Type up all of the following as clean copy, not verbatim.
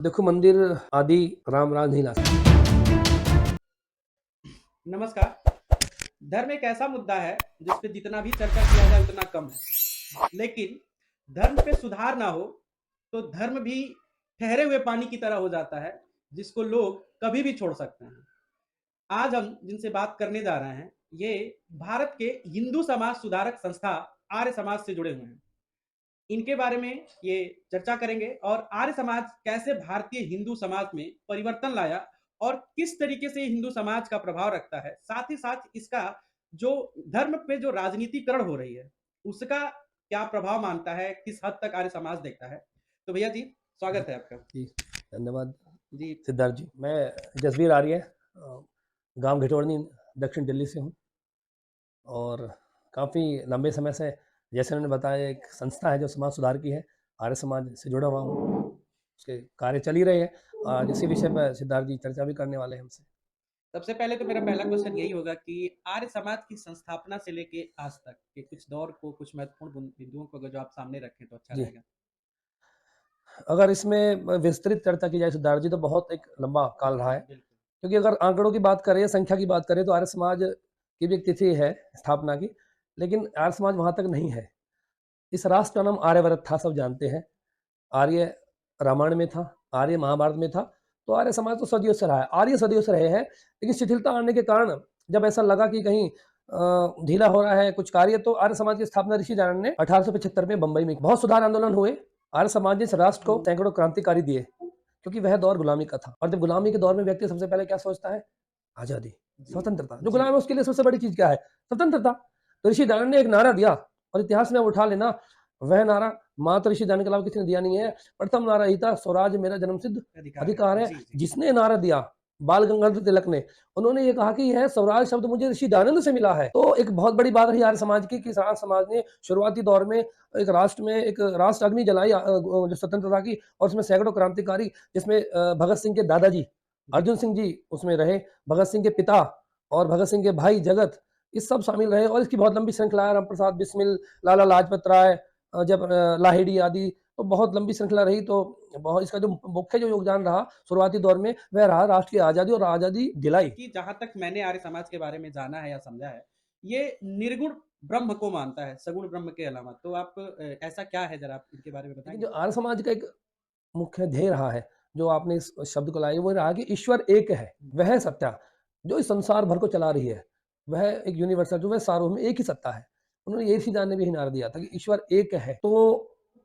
देखो मंदिर आदि राम राज नहीं ला सकते। नमस्कार। धर्म एक ऐसा मुद्दा है जिस पे जितना भी चर्चा किया जाए उतना कम है। लेकिन धर्म पे सुधार ना हो तो धर्म भी ठहरे हुए पानी की तरह हो जाता है, जिसको लोग कभी भी छोड़ सकते हैं। आज हम जिनसे बात करने जा रहे हैं, ये भारत के हिंदू समाज सुधारक संस्था आर्य समाज से जुड़े हुए हैं। इनके बारे में ये चर्चा करेंगे और आर्य समाज कैसे भारतीय हिंदू समाज में परिवर्तन लाया और किस तरीके से हिंदू समाज का प्रभाव रखता है। साथ ही साथ इसका जो धर्म पे जो राजनीतिकरण हो रही है, उसका क्या प्रभाव मानता है, किस हद तक आर्य समाज देखता है। तो भैया जी, स्वागत है आपका। जी, धन्यवाद जी। सिद्धार्थ जी। मैं जसबीर आर्य, गांव घिटोड़नी, दक्षिण दिल्ली से हूँ और काफ़ी लंबे समय से, जैसे उन्होंने बताया, एक संस्था है जो समाज सुधार की है। आर्य समाज से जुड़ा हुआ हूँ, उसके कार्य चल ही रहे हैं। आज इसी विषय पर सिद्धार्थ जी चर्चा भी करने वाले हैं हमसे। सबसे पहले तो मेरा पहला क्वेश्चन यही होगा कि आर्य समाज की संस्थापना से लेके आज तक के कुछ दौर को, कुछ महत्वपूर्ण बिंदुओं को अगर जो आप सामने रखें तो अच्छा जी, रहेगा। अगर इसमें विस्तृत चर्चा की जाए सिद्धार्थ जी, तो बहुत एक लंबा काल रहा है। बिल्कुल। क्योंकि अगर आंकड़ों की बात करें, संख्या की बात करें, तो आर्य समाज की भी एक तिथि है स्थापना की, लेकिन आर्य समाज वहाँ तक नहीं है। इस राष्ट्र का नाम आर्यवर्त था, सब जानते हैं। आर्य रामायण में था, आर्य महाभारत में था। तो आर्य समाज तो सदियों से रहा है, आर्य सदियों से रहे हैं। लेकिन शिथिलता आने के कारण जब ऐसा लगा कि कहीं ढीला हो रहा है कुछ कार्य, तो आर्य समाज की स्थापना ऋषि जानन ने 1875 में बंबई में। बहुत सुधार आंदोलन हुए। आर्य समाज ने इस राष्ट्र को सैकड़ों क्रांतिकारी दिए, क्योंकि वह दौर गुलामी का था। और जब गुलामी के दौर में व्यक्ति सबसे पहले क्या सोचता है? आजादी, स्वतंत्रता। जो गुलाम है उसके लिए सबसे बड़ी चीज क्या है? स्वतंत्रता। तो ऋषि दानन ने एक नारा दिया, और इतिहास में उठा लेना, वह नारा मात्र ऋषि दानन के अलावा किसी ने दिया नहीं है। प्रथम नारा ही था, स्वराज मेरा जन्मसिद्ध अधिकार है। जिसने नारा दिया, बाल गंगाधर तिलक ने, उन्होंने ये कहा कि यह स्वराज शब्द मुझे ऋषि दानंद से मिला है। तो एक बहुत बड़ी बात रही आर्य समाज की कि आर्य समाज ने शुरुआती दौर में एक राष्ट्र में एक राष्ट्र अग्नि जलाई, जो स्वतंत्रता की, और उसमें सैकड़ों क्रांतिकारी, जिसमें भगत सिंह के दादाजी अर्जुन सिंह जी उसमें रहे, भगत सिंह के पिता और भगत सिंह के भाई जगत, इस सब शामिल रहे। और इसकी बहुत लंबी श्रृंखला है। रामप्रसाद बिस्मिल, लाला लाजपत राय, जब लाहिड़ी आदि, तो बहुत लंबी श्रृंखला रही। तो बहुत इसका जो मुख्य जो योगदान रहा शुरुआती दौर में, वह रहा राष्ट्र की आजादी और आजादी दिलाई। कि जहां तक मैंने आर्य समाज के बारे में जाना है या समझा है, ये निर्गुण ब्रह्म को मानता है, सगुण ब्रह्म के अलावा। तो आप ऐसा क्या है, जरा आप इनके बारे में लेकिन बताएंगे। जो आर्य समाज का एक मुख्य ध्येय रहा है, जो आपने इस शब्द को लाया, वो रहा कि ईश्वर एक है, वह सत्ता जो इस संसार भर को चला रही है। वह एक यूनिवर्सल, जो वह सार्वभौम एक ही सत्ता है। उन्होंने ये भी जानने भी नारा दिया था कि ईश्वर एक है। तो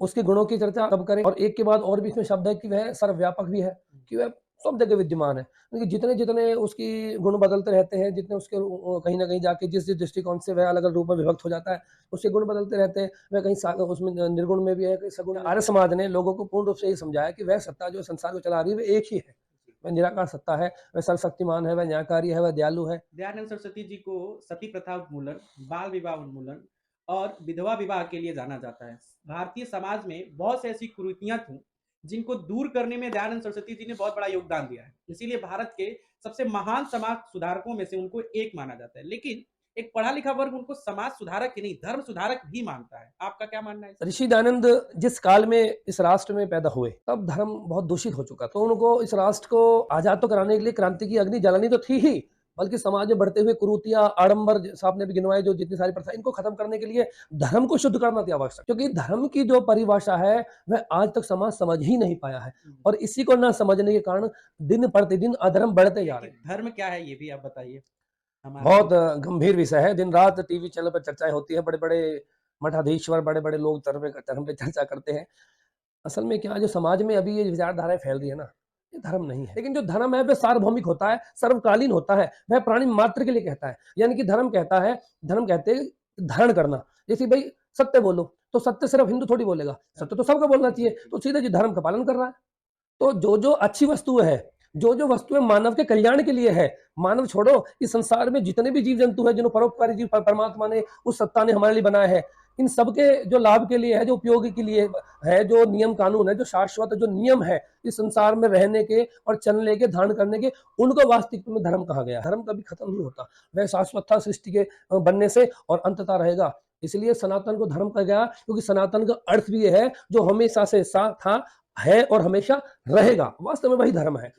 उसके गुणों की चर्चा कब करें, और एक के बाद और भी इसमें शब्द है कि वह सर्वव्यापक भी है, कि वह सब जगह विद्यमान है। क्योंकि जितने जितने उसकी गुण बदलते रहते हैं, जितने उसके कहीं ना कहीं जाके जिस जिस दृष्टिकोण से वह अलग अलग रूप में विभक्त हो जाता है, उसके गुण बदलते रहते हैं। वह कहीं उसमें निर्गुण में भी है, कहीं सगुण। आर्य समाज ने लोगों को पूर्ण रूप से ये समझाया कि वह सत्ता जो संसार को चला रही है, वह एक ही है। वह निराकार सत्ता है, वह सर्वशक्तिमान है, वह न्यायकारी है, वह दयालु है। दयानंद सरस्वती जी को सती प्रथा उन्मूलन, बाल विवाह उन्मूलन और विधवा विवाह के लिए जाना जाता है। भारतीय समाज में बहुत से ऐसी कुरीतियां थी जिनको दूर करने में दयानंद सरस्वती जी ने बहुत बड़ा योगदान दिया है। इसीलिए भारत के सबसे महान समाज सुधारकों में से उनको एक माना जाता है। लेकिन एक पढ़ा लिखा वर्ग उनको समाज सुधारक ही नहीं, धर्म सुधारक भी मानता है। आपका क्या मानना है? ऋषि दयानंद जिस काल में इस राष्ट्र में पैदा हुए, तब धर्म बहुत दूषित हो चुका था। तो उनको इस राष्ट्र को आजाद तो कराने के लिए क्रांति की अग्नि जलानी तो थी ही, बल्कि समाज में बढ़ते हुए कुरीतियां, आडंबर, जैसा आपने भी गिनवाए, जो जितनी सारी प्रथा, इनको खत्म करने के लिए धर्म को शुद्ध करना अति आवश्यक। क्योंकि धर्म की जो परिभाषा है, वह आज तक समाज समझ ही नहीं पाया है। और इसी को न समझने के कारण दिन प्रतिदिन अधर्म बढ़ते जा रहे हैं। धर्म क्या है, ये भी आप बताइए हमारे। बहुत गंभीर विषय है। दिन रात टीवी चैनल पर चर्चाएं होती है, बड़े बड़े मठाधीश्वर, बड़े बड़े लोग धर्म पे चर्चा करते हैं। असल में क्या, जो समाज में अभी ये विचारधाराएं फैल रही है ना, ये धर्म नहीं है। लेकिन जो धर्म है वह सार्वभौमिक होता है, सर्वकालीन होता है, वह प्राणी मात्र के लिए कहता है। यानी कि धर्म कहता है, धर्म कहते हैं धारण करना। जैसे भाई सत्य बोलो, तो सत्य सिर्फ हिंदू थोड़ी बोलेगा, सत्य तो सबको बोलना चाहिए। तो सीधे जी धर्म का पालन कर रहा है। तो जो जो अच्छी वस्तु है, जो जो वस्तुएं मानव के कल्याण के लिए है, मानव छोड़ो, इस संसार में जितने भी जीव जंतु है, जिन्होंने परोपकारी जीव परमात्मा ने, उस सत्ता ने हमारे लिए बनाया है, इन सबके जो लाभ के लिए है, जो उपयोग के लिए है, जो नियम कानून है, जो शाश्वत जो नियम है इस संसार में रहने के और चलने के, धारण करने के, उनको वास्तविक में धर्म कहा गया। धर्म कभी खत्म नहीं होता, वह शाश्वत था सृष्टि के बनने से और अंततः रहेगा। इसलिए सनातन को धर्म कहा गया, क्योंकि सनातन का अर्थ भी यह है, जो हमेशा से सा था, है और हमेशा रहेगा। वास्तव में वही धर्म है।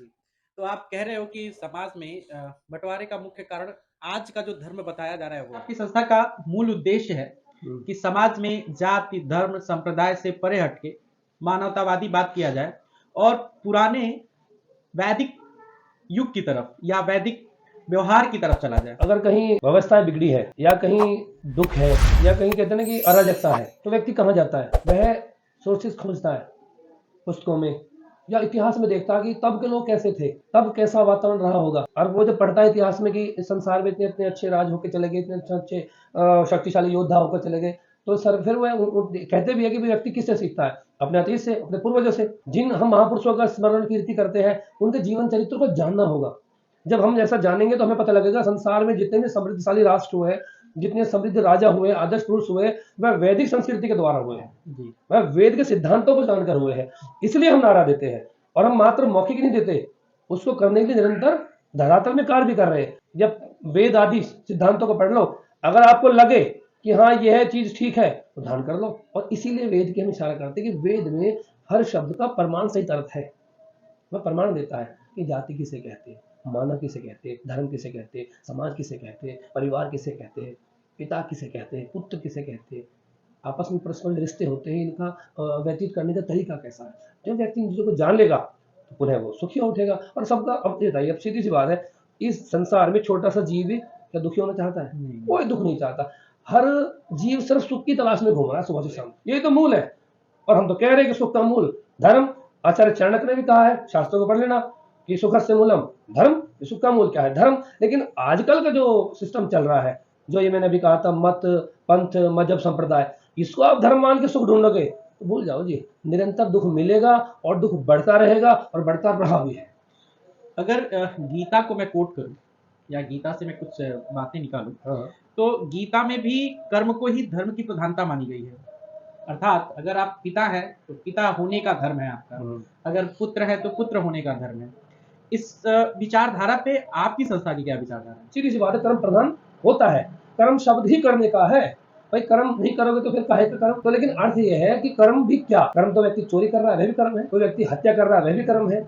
तो आप कह रहे हो कि समाज में बंटवारे का मुख्य कारण आज का जो धर्म बताया जा रहा है वो आपकी संस्था का मूल उद्देश्य है कि समाज में जाति धर्म संप्रदाय से परे हटके मानवतावादी बात किया जाए और पुराने वैदिक युग की तरफ या वैदिक व्यवहार की तरफ चला जाए। अगर कहीं व्यवस्था बिगड़ी है या कहीं दुख है या कहीं कहते हैं ना कि अराजकता है, तो व्यक्ति कहाँ जाता है? वह सोर्सेस खोजता है पुस्तकों में या इतिहास में, देखता है कि तब के लोग कैसे थे, तब कैसा वातावरण रहा होगा। और वो जब पढ़ता है इतिहास में कि इस संसार में इतने इतने अच्छे राज होकर चले गए, इतने अच्छे शक्तिशाली योद्धा होकर चले गए, तो सर फिर वह कहते भी है कि व्यक्ति किससे सीखता है? अपने अतीत से, अपने पूर्वजों से। जिन हम महापुरुषों का स्मरण कीर्ति करते हैं, उनके जीवन चरित्र को जानना होगा। जब हम ऐसा जानेंगे तो हमें पता लगेगा संसार में जितने भी समृद्धशाली राष्ट्र हुए, जितने समृद्ध राजा हुए, आदर्श पुरुष हुए, वह वैदिक संस्कृति के द्वारा हुए हैं, वह वेद के सिद्धांतों को जानकर हुए हैं। इसलिए हम नारा देते हैं और हम मात्र मौखिक नहीं देते, उसको करने के लिए निरंतर धरातल में कार्य भी कर रहे हैं। जब वेद आदि सिद्धांतों को पढ़ लो, अगर आपको लगे कि हाँ यह चीज ठीक है तो ध्यान कर लो। और इसीलिए वेद की हम इशारा करते हैं कि वेद में हर शब्द का प्रमाण सहित अर्थ है। वह प्रमाण देता है कि जाति किसे कहते हैं, मानव किसे कहते हैं, धर्म किसे कहते हैं, समाज किसे कहते हैं, परिवार किसे कहते हैं, पिता किसे कहते हैं, पुत्र किसे कहते हैं, आपस में परस्पर रिश्ते होते हैं, इनका व्यतीत करने का तरीका कैसा है। जब व्यक्ति इन चीजों को जान लेगा तो पुनः वो सुखी उठेगा। और सबका अब बताइए, अब सीधी सी बात है, इस संसार में छोटा सा जीव भी क्या दुखी होना चाहता है? कोई दुख नहीं चाहता। हर जीव सिर्फ सुख की तलाश में घूम रहा है सुबह से शाम। यही तो मूल है। और हम तो कह रहे हैं कि सुख का मूल धर्म। आचार्य चाणक्य ने भी कहा है, शास्त्रों को पढ़ लेना, कि सुखस्य मूलम धर्म, सुख का मूल क्या है? धर्म। लेकिन आजकल का जो सिस्टम चल रहा है, जो ये मैंने अभी कहा था, मत पंथ मजहब संप्रदाय, इसको आप धर्म मान के सुख ढूंढोगे तो भूल जाओ जी, निरंतर दुख मिलेगा और दुख बढ़ता रहेगा और बढ़ता रहा भी है। अगर गीता को मैं कोट करूं या गीता से मैं कुछ बातें निकालूं, तो गीता में भी कर्म को ही धर्म की प्रधानता मानी गई है। अर्थात अगर आप पिता है तो पिता होने का धर्म है आपका, अगर पुत्र है तो पुत्र होने का धर्म है। इस विचारधारा पे आपकी संस्था की क्या विचारधारा है? सीधी सी बात है, कर्म प्रधान होता है। कर्म शब्द ही करने का है। भाई कर्म नहीं करोगे तो फिर काहे का कर्म? तो लेकिन अर्थ यह है कि कर्म भी क्या? कर्म तो व्यक्ति चोरी कर रहा है, वह भी कर्म है। कोई व्यक्ति हत्या कर रहा है, वह भी कर्म है।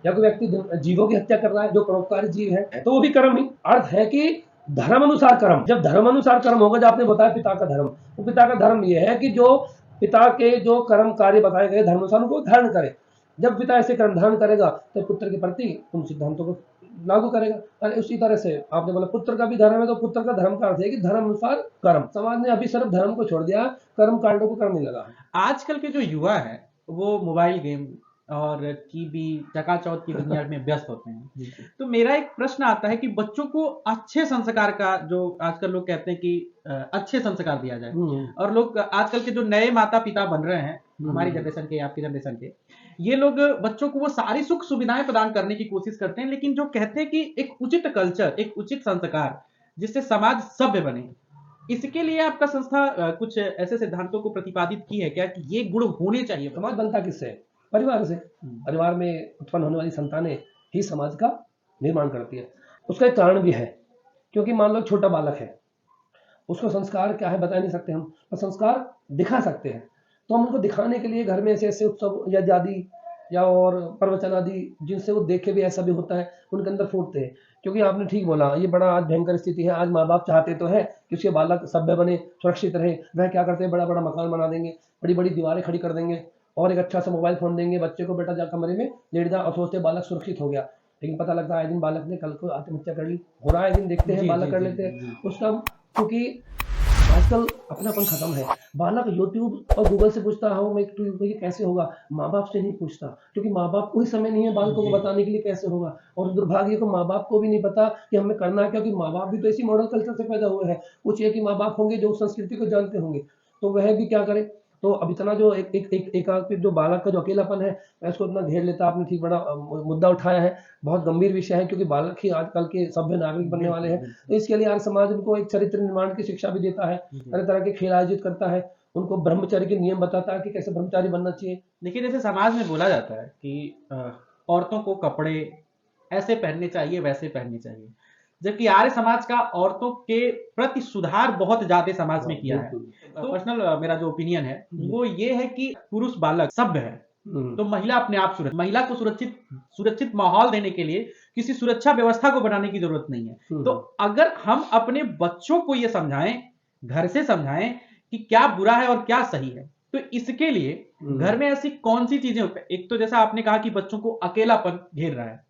या कोई व्यक्ति जीवों की हत्या कर रहा है, जो परोपकारी जीव है, तो वो भी कर्म ही। अर्थ है कि धर्म अनुसार कर्म। जब धर्म अनुसार कर्म होगा, जो आपने बताया पिता का धर्म, तो पिता का धर्म यह है कि जो पिता के जो कर्म कार्य बताए गए धर्म अनुसार उनको धारण करे। जब पिता ऐसे कर्म धारण करेगा तो पुत्र के प्रति उन सिद्धांतों को लागू करेगा। और उसी तरह से आपने बोला पुत्र का भी धर्म है, तो पुत्र का धर्म का अर्थ है कि धर्म अनुसार कर्म। समाज ने अभी सिर्फ धर्म को छोड़ दिया, कर्म कांडों को करने लगा। आजकल के जो युवा है वो मोबाइल गेम और टीवी चकाचौंध की दुनिया में व्यस्त होते हैं। तो मेरा एक प्रश्न आता है कि बच्चों को अच्छे संस्कार का, जो आजकल लोग कहते हैं कि अच्छे संस्कार दिया जाए, और लोग आजकल के जो नए माता पिता बन रहे हैं, हमारी जनरेशन के, आपकी जनरेशन के, ये लोग बच्चों को वो सारी सुख सुविधाएं प्रदान करने की कोशिश करते हैं, लेकिन जो कहते हैं कि एक उचित कल्चर, एक उचित संस्कार जिससे समाज सभ्य बने, इसके लिए आपका संस्था कुछ ऐसे सिद्धांतों को प्रतिपादित की है क्या कि ये गुण होने चाहिए? समाज बनता किससे? परिवार से। परिवार में उत्पन्न होने वाली संतानें ही समाज का निर्माण करती है। उसका एक कारण भी है, क्योंकि मान लो छोटा बालक है, उसको संस्कार क्या है बता नहीं सकते हम, पर संस्कार दिखा सकते हैं। तो हम उनको दिखाने के लिए घर में ऐसे ऐसे उत्सव या जादी या और प्रवचन आदि, जिनसे वो देखे भी ऐसा भी होता है, उनके अंदर फूटते हैं। क्योंकि आपने ठीक बोला, ये बड़ा आज भयंकर स्थिति है। आज माँ बाप चाहते तो है कि उसके बालक सभ्य बने, सुरक्षित रहे। वह क्या करते हैं, बड़ा बड़ा मकान बना देंगे, बड़ी बड़ी दीवारें खड़ी कर देंगे और एक अच्छा सा मोबाइल फोन देंगे बच्चे को, बेटा जा कमरे में लेट जा, और सोचते बालक सुरक्षित हो गया। लेकिन पता लगता है एक दिन बालक ने कल को आत्महत्या कर ली। हो रहा है, एक दिन देखते हैं बालक कर लेते हैं उसका, क्योंकि आजकल अपनापन खत्म है। बालक यूट्यूब और गूगल से पूछता हूँ मैं ये कैसे होगा, माँ बाप से नहीं पूछता, क्योंकि माँ बाप को ही समय नहीं है बालकों को बताने के लिए कैसे होगा। और दुर्भाग्य को माँ बाप को भी नहीं पता कि हमें करना है, क्योंकि माँ बाप भी तो इसी मॉडल कल्चर से पैदा हुए हैं। कुछ एक ही माँ बाप होंगे जो उस संस्कृति को जानते होंगे, तो वह भी क्या करे। तो अब इतना जो एक जो बालक का जो अकेलापन है, इसको इतना घेर लेता। आपने ठीक बड़ा मुद्दा उठाया है, बहुत गंभीर विषय है, क्योंकि बालक ही आजकल के सभ्य नागरिक बनने वाले हैं। तो इसके लिए आज समाज उनको एक चरित्र निर्माण की शिक्षा भी देता है, तरह तरह के खेल आयोजित करता है, उनको ब्रह्मचर्य के नियम बताता है कि कैसे ब्रह्मचारी बनना चाहिए। लेकिन जैसे समाज में बोला जाता है कि औरतों को कपड़े ऐसे पहनने चाहिए, वैसे पहनने चाहिए, जबकि आर्य समाज का औरतों के प्रति सुधार बहुत ज्यादा समाज में किया है। तो पर्सनल मेरा जो ओपिनियन है वो ये है कि पुरुष बालक सभ्य है, तो महिला अपने आप सुरक्षित, महिला को सुरक्षित माहौल देने के लिए किसी सुरक्षा व्यवस्था को बनाने की जरूरत नहीं है। तो अगर हम अपने बच्चों को ये समझाएं, घर से समझाएं कि क्या बुरा है और क्या सही है, तो इसके लिए घर में ऐसी कौन सी चीजें होती है। एक तो जैसा आपने कहा कि बच्चों को अकेलापन घेर रहा है।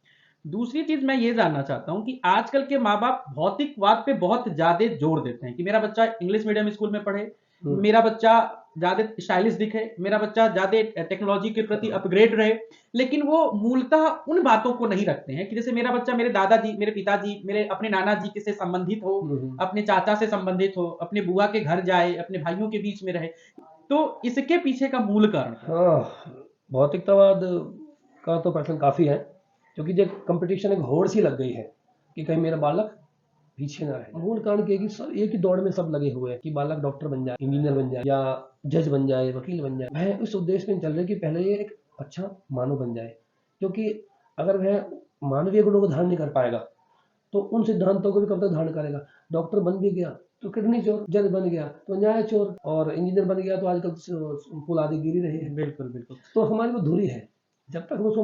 दूसरी चीज मैं ये जानना चाहता हूं कि आजकल के माँ बाप भौतिकवाद पे बहुत ज्यादा जोर देते हैं कि मेरा बच्चा इंग्लिश मीडियम स्कूल में पढ़े, मेरा बच्चा ज्यादा स्टाइलिश दिखे, मेरा बच्चा ज्यादा टेक्नोलॉजी के प्रति अपग्रेड रहे, लेकिन वो मूलतः उन बातों को नहीं रखते हैं कि जैसे मेरा बच्चा मेरे दादाजी, मेरे पिताजी, मेरे अपने नाना जी के से संबंधित हो, अपने चाचा से संबंधित हो, अपने बुआ के घर जाए, अपने भाइयों के बीच में रहे। तो इसके पीछे का मूल कारण भौतिकतावाद का तो प्रश्न काफी है, क्योंकि जो कंपटीशन एक होड़ सी लग गई है कि कहीं मेरा बालक पीछे ना रहे। मूल कारण क्या है कि सब एक ही दौड़ में सब लगे हुए हैं कि बालक डॉक्टर बन जाए, इंजीनियर बन जाए, या जज बन जाए, वकील बन जाए। वह उस उद्देश्य में चल रहे कि पहले ये एक अच्छा मानव बन जाए, क्योंकि अगर वह मानवीय गुणों को धारण नहीं कर पाएगा तो उन सिद्धांतों को भी कब तक धारण करेगा। डॉक्टर बन भी गया तो किडनी चोर, जज बन गया तो न्याय चोर, और इंजीनियर बन गया तो आजकल पुल आदि गिरी रहे हैं। बिल्कुल बिल्कुल। तो हमारी वो धुरी है। जब तक हम उसको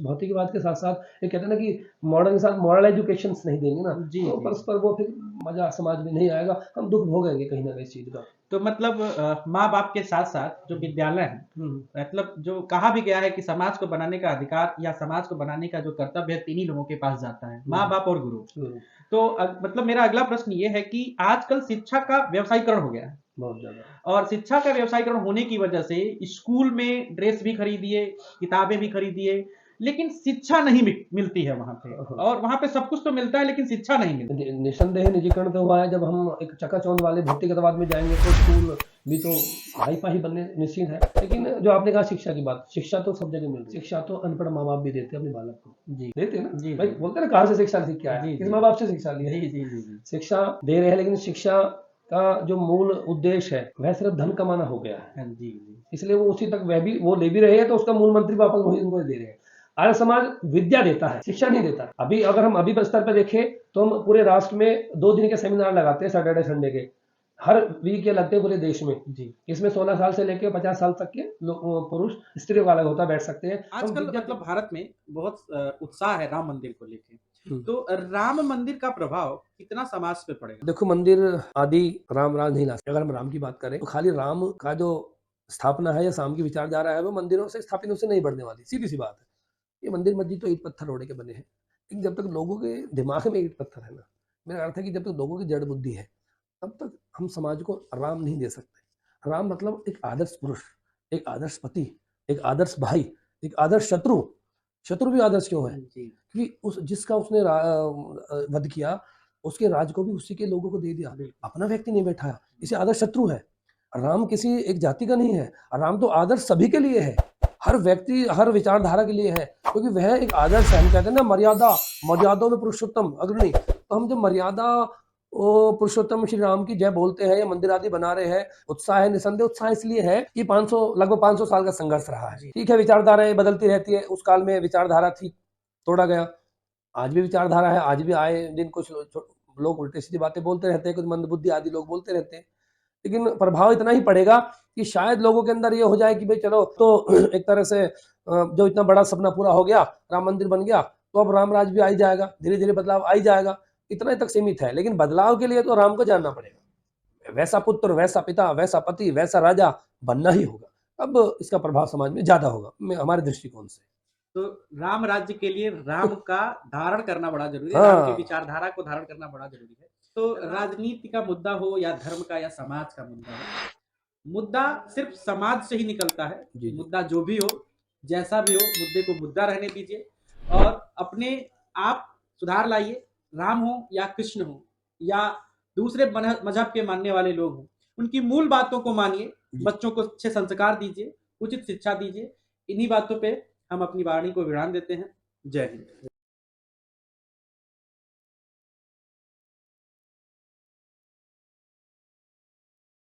भौतिकवाद के साथ साथ ये कहते हैं ना कि मॉडर्न के साथ मॉरल एजुकेशन नहीं देंगे ना, तो परस्पर वो फिर मजा समाज में नहीं आएगा, हम दुख भोगेंगे कहीं ना कहीं चीज का। तो मतलब माँ बाप के साथ साथ जो विद्यालय है, मतलब जो कहा भी गया है कि समाज को बनाने का अधिकार या समाज को बनाने का जो कर्तव्य है तीन ही लोगों के पास जाता है, माँ बाप और गुरु। तो मतलब मेरा अगला प्रश्न ये है कि आजकल शिक्षा का व्यवसायीकरण हो गया है बहुत ज्यादा, और शिक्षा का व्यवसायीकरण होने की वजह से स्कूल में ड्रेस भी खरीदिए, किताबें भी खरीदिए, लेकिन शिक्षा नहीं मिलती है वहां पे, और वहां पे सब कुछ तो मिलता है लेकिन शिक्षा नहीं मिलती। निसंदेह निजीकरण तो हुआ है। जब हम एक चकाचौंध वाले भौतिकतावाद में जाएंगे तो स्कूल भी तो हाई फाई बनने निश्चित है। लेकिन जो आपने कहा शिक्षा की बात, शिक्षा तो सब जगह मिलती है। शिक्षा तो अनपढ़ माँ बाप भी देते हैं अपने बालक को, जी देते हैं ना जी, भाई बोलते हैं ना कहाँ से शिक्षा सीख के आया, किस माँ बाप से शिक्षा ली है। जी जी जी, शिक्षा दे रहे हैं, लेकिन शिक्षा का जो मूल उद्देश्य है वह सिर्फ धन कमाना हो गया है। जी जी, इसलिए वो उसी तक वह भी वो ले भी रहे हैं, तो उसका मूल मंत्री वापस वही उनको दे रहे हैं। आर्य समाज विद्या देता है, शिक्षा नहीं देता। अभी अगर हम अभी स्तर पर देखें तो हम पूरे राष्ट्र में 2 दिन के सेमिनार लगाते हैं, सैटरडे संडे के, हर वीक के लगते हैं पूरे देश में जी। इसमें 16 साल से लेकर 50 साल तक के पुरुष स्त्रियों का अलग होता, बैठ सकते हैं। आजकल मतलब भारत में बहुत उत्साह है राम मंदिर को लेकर, तो राम मंदिर का प्रभाव कितना समाज पे पड़ेगा? देखो, मंदिर आदि राम राज नहीं ला सकते। अगर हम राम की बात करें तो खाली राम का जो स्थापना है या शाम की विचारधारा है वो मंदिरों से स्थापित से नहीं बढ़ने वाली, सीधी सी बात है। ये मंदिर मस्जिद तो ईट पत्थर रोड़े के बने हैं, लेकिन जब तक लोगों के दिमाग में ईट पत्थर है ना, मेरा अर्थ है कि जब तक लोगों की जड़ बुद्धि है तब तक हम समाज को राम नहीं दे सकते। राम मतलब एक आदर्श पुरुष, एक आदर्श पति, एक आदर्श भाई, एक आदर्श शत्रु। शत्रु भी आदर्श क्यों है? क्योंकि उस जिसका उसने वध किया उसके राज को भी उसी के लोगों को दे दिया, अपना व्यक्ति नहीं बैठाया, इसे आदर्श शत्रु है। राम किसी एक जाति का नहीं है, राम तो आदर्श सभी के लिए है, हर व्यक्ति हर विचारधारा के लिए है, क्योंकि वह एक आदर्श है। हम कहते हैं ना मर्यादाओं में पुरुषोत्तम अग्रणी, तो हम जब मर्यादा पुरुषोत्तम श्री राम की जय बोलते हैं या मंदिर आदि बना रहे हैं, उत्साह है, निसंदेह उत्साह इसलिए है कि लगभग 500 साल का संघर्ष रहा है। ठीक है, विचारधाराएं बदलती रहती है, उस काल में विचारधारा थी, तोड़ा गया, आज भी विचारधारा है, आज भी आए दिन कुछ लोग उल्टे सीधी बातें बोलते रहते हैं, कुछ मंदबुद्धि आदि लोग बोलते रहते हैं, लेकिन प्रभाव इतना ही पड़ेगा कि शायद लोगों के अंदर ये हो जाए कि भाई चलो तो एक तरह से जो इतना बड़ा सपना पूरा हो गया, राम मंदिर बन गया, तो अब राम राज भी आ ही जाएगा, धीरे धीरे बदलाव आ ही जाएगा, इतना ही तक सीमित है। लेकिन बदलाव के लिए तो राम को जानना पड़ेगा, वैसा पुत्र, वैसा पिता, वैसा पति, वैसा राजा बनना ही होगा, अब इसका प्रभाव समाज में ज्यादा होगा हमारे दृष्टिकोण से। तो राम राज्य के लिए राम का धारण करना बड़ा जरूरी है, राम की विचारधारा को धारण करना बड़ा जरूरी है। तो राजनीति का मुद्दा हो या धर्म का या समाज का मुद्दा हो, मुद्दा सिर्फ समाज से ही निकलता है। मुद्दा जो भी हो, जैसा भी हो, मुद्दे को मुद्दा रहने दीजिए और अपने आप सुधार लाइए। राम हो या कृष्ण हो या दूसरे मजहब के मानने वाले लोग हो, उनकी मूल बातों को मानिए, बच्चों को अच्छे संस्कार दीजिए, उचित शिक्षा दीजिए। इन्हीं बातों पे हम अपनी वाणी को विराम देते हैं। जय हिंद।